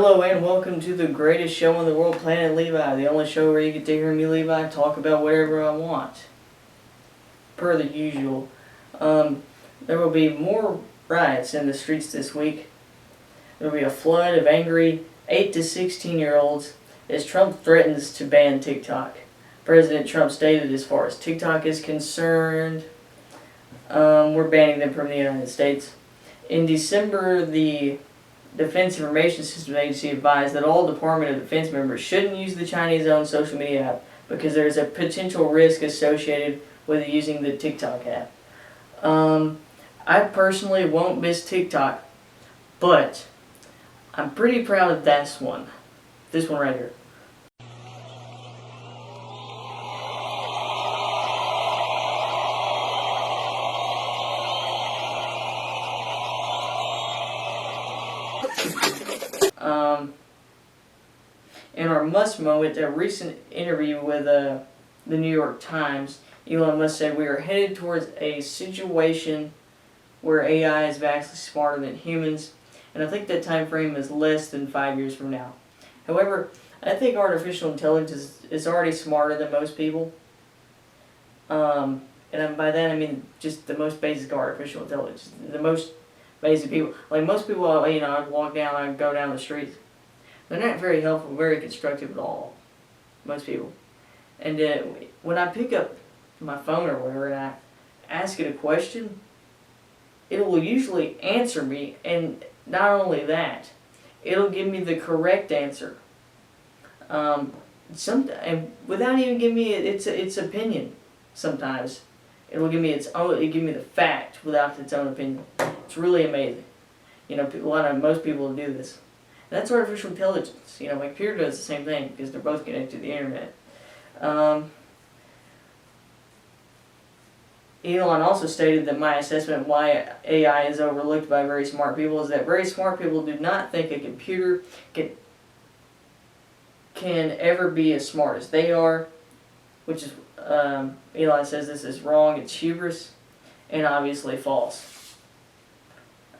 Hello and welcome to the greatest show in the world, Planet Levi, the only show where you get to hear me, Levi, talk about whatever I want. Per the usual. There will be more riots in the streets this week. There will be a flood of angry 8 to 16-year-olds as Trump threatens to ban TikTok. President Trump stated as far as TikTok is concerned, we're banning them from the United States. In December, the Defense Information Systems Agency advised that all Department of Defense members shouldn't use the Chinese-owned social media app because there's a potential risk associated with using the TikTok app. I personally won't miss TikTok, but I'm pretty proud of this one right here. In our Musk moment, a recent interview with the New York Times, Elon Musk said we are headed towards a situation where AI is vastly smarter than humans, and I think that time frame is less than 5 years from now. However, I think artificial intelligence is already smarter than most people. And by that I mean just the most basic artificial intelligence. The most basic people. Like most people, I'd walk down, I'd go down the street. They're not very helpful, very constructive at all. Most people. And when I pick up my phone or whatever and I ask it a question, it will usually answer me, and not only that, it'll give me the correct answer. And without even giving me its opinion. Sometimes it'll give me the fact without its own opinion. It's really amazing. Most people do this. That's artificial intelligence. My computer does the same thing because they're both connected to the internet. Elon also stated that my assessment of why AI is overlooked by very smart people is that very smart people do not think a computer can ever be as smart as they are, which is, Elon says this is wrong, it's hubris, and obviously false.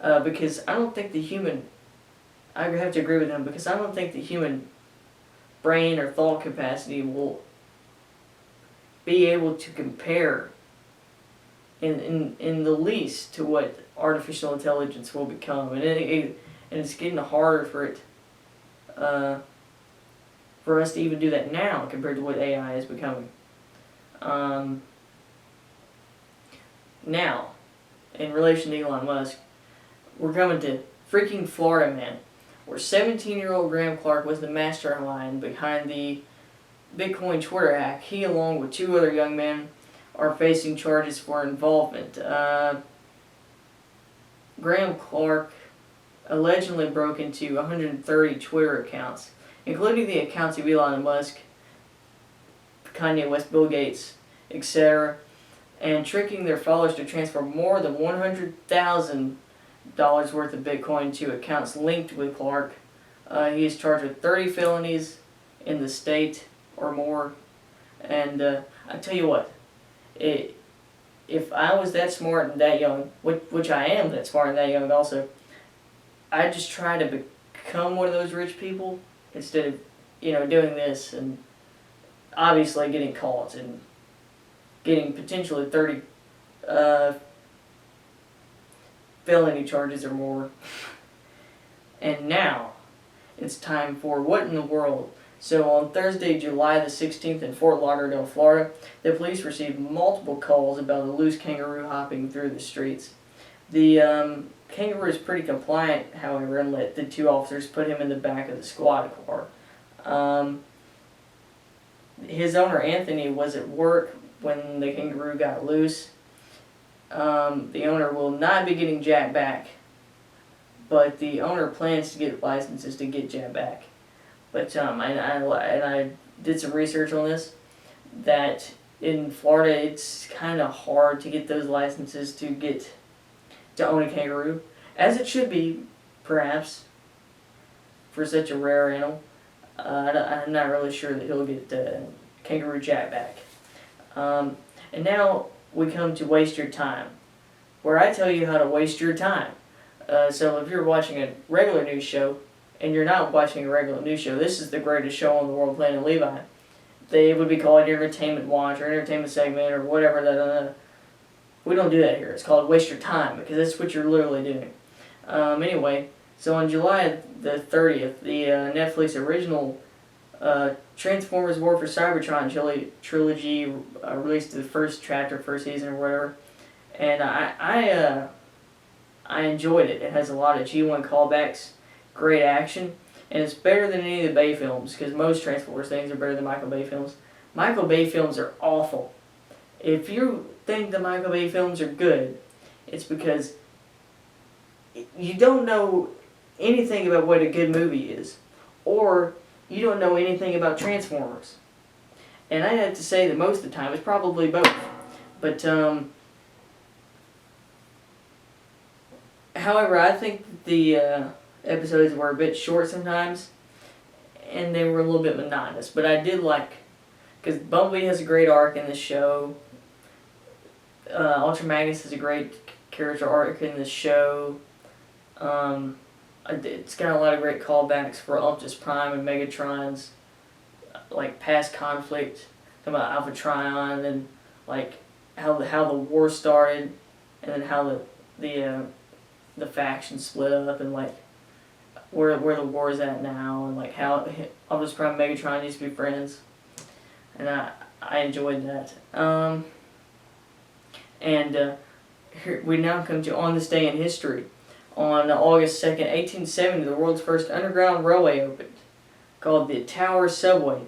Because I don't think I have to agree with him, because I don't think the human brain or thought capacity will be able to compare in the least to what artificial intelligence will become, and it's getting harder for us to even do that now compared to what AI is becoming. Now, in relation to Elon Musk, we're coming to freaking Florida, man, where 17-year-old Graham Clark was the mastermind behind the Bitcoin Twitter hack. He, along with two other young men, are facing charges for involvement. Graham Clark allegedly broke into 130 Twitter accounts, including the accounts of Elon Musk, Kanye West, Bill Gates, etc., and tricking their followers to transfer more than $100,000 worth of Bitcoin to accounts linked with Clark. He is charged with 30 felonies in the state or more. And I tell you what, if I was that smart and that young, which I am that smart and that young also, I'd just try to become one of those rich people instead of, doing this and obviously getting caught and getting potentially 30 felony charges or more. And now it's time for What in the World. So on Thursday, July the 16th in Fort Lauderdale, Florida, the police received multiple calls about a loose kangaroo hopping through the streets. The kangaroo is pretty compliant, however, and let the two officers put him in the back of the squad car. His owner, Anthony, was at work when the kangaroo got loose. The owner will not be getting Jack back, but the owner plans to get licenses to get Jack back. But I did some research on this, that in Florida it's kind of hard to get those licenses to own a kangaroo, as it should be, perhaps, for such a rare animal. I'm not really sure that he'll get Kangaroo Jack back. And now we come to Waste Your Time, where I tell you how to waste your time. So if you're watching a regular news show, and you're not watching a regular news show. This is the greatest show on the world, Planet Levi. They would be called entertainment watch or entertainment segment or whatever. We don't do that here. It's called waste your time because that's what you're literally doing. Anyway, so on July the 30th, the Netflix original Transformers War for Cybertron trilogy released the first chapter, first season or whatever, and I enjoyed it. It has a lot of G1 callbacks, great action, and it's better than any of the Bay films because most Transformers things are better than Michael Bay films. Michael Bay films are awful. If you think the Michael Bay films are good, it's because you don't know anything about what a good movie is, or you don't know anything about Transformers. And I have to say that most of the time it's probably both. But however, I think the episodes were a bit short sometimes, and they were a little bit monotonous. But I did like, because Bumblebee has a great arc in this show. Ultra Magnus has a great character arc in this show. It's got a lot of great callbacks for Optimus Prime and Megatron's like past conflict, talking about Alpha Trion and like how the war started, and then how the factions split up, and like where the war is at now, and like how Optimus Prime and Megatron used to be friends, and I enjoyed that. Here we now come to On This Day in History. On August 2nd, 1870, the world's first underground railway opened, called the Tower Subway.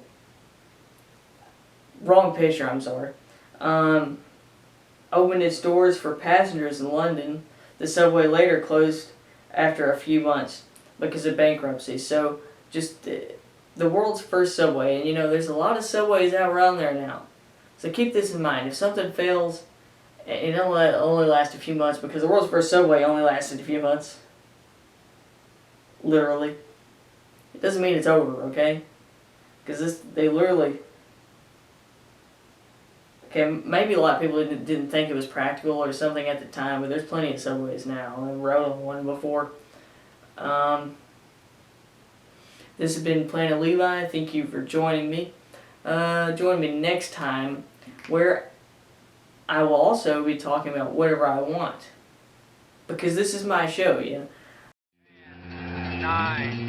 Wrong picture, I'm sorry. Opened its doors for passengers in London. The subway later closed after a few months because of bankruptcy. So, just the world's first subway. And there's a lot of subways out around there now. So keep this in mind. If something fails, it only lasts a few months, because the world's first subway only lasted a few months. Literally. It doesn't mean it's over, okay? Because they literally... Okay, maybe a lot of people didn't think it was practical or something at the time, but there's plenty of subways now. I rode on one before. This has been Planet Levi. Thank you for joining me. Join me next time, where I will also be talking about whatever I want. Because this is my show, 9,